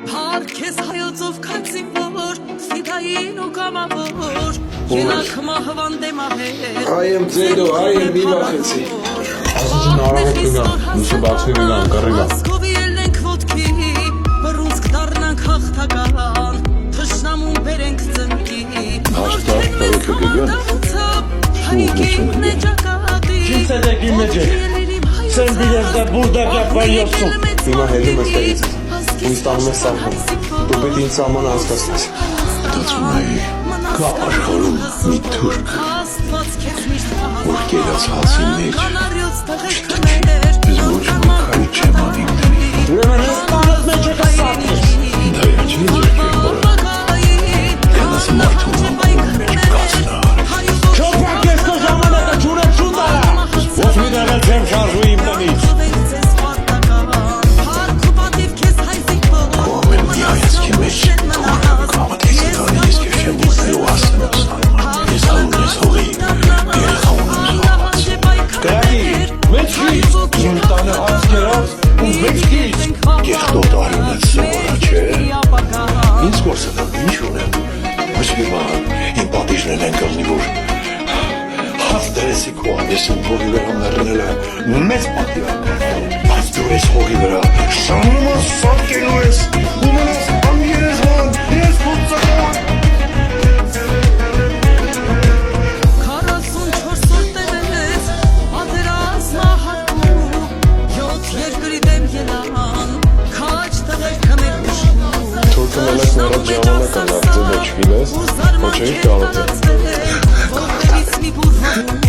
Քեզ հայոցով քացին որ ֆիդային ու կամավոր Ելակմա հվանդեմ ահեր Այեմ ձեդո, այեմ մի վախեցի Ասացին արավով կգան, նուսը բացվի կգան, կռիլա Ասկովի ելնենք ոտքի, բռունցք դարնանք հաղթական Թշնամուն բերենք ծնկի Հաշտավ, կարոքը կգան Հայիկին է ճակատի Չինց է դեգին մեջը Սեն դիրև դա բուրդակ ապայ յոսում Հիմա հելում ես տեղից Ինձ տանում ես սաղում Դու պետք ինձ սահմանը հասկացնես Դացում էի կա աշխարհում մի թուրք որ կերած հացի մեջ ես ոչ մի քայլ չեմ անի Ուրեմն ես տանըց մեջ է կսատվես դա էր չի ձերքի խորը կանաս մարդուն ամբորն մեջ կացնար Չոպակ ես քո ժամանակը չունեմ շուտ արա Ոչ մի դեղ էլ չեմ շարժու իմ տնից Կողմեն մի հայացքի մեջ կամը տեսեք անի ես կեր չեմ որնելու ասեմ ասնալման ես հալուն ես հողի երեխա ունեմ զոհված Կրակի, մեջքից, իմ տանը հաց կերած ու մեջքից Կեղտոտ արյունեց սովորա չէ Ինձ գործնամ ինչ ունեմ Ոչ մի բան իմ պատիժներն են կղնի որ Հաց դերեսի քո ամեսին հողի վրա մեռնել է մեծ պատիվ Բայց դու ես հողի վրա շանում ես սատկելու ես ու մնաս ամիրեզման ես կուծական 44 օր տևեց պատերազմը հարկում 7 երկրի դեմ ելան քաչ տղերքը մեր ուշում Թուրքը մենակ մերած ժամանակ ան լավ ձեդո չվիլես Ոչ էի կարող է Որդերից մի բուրվում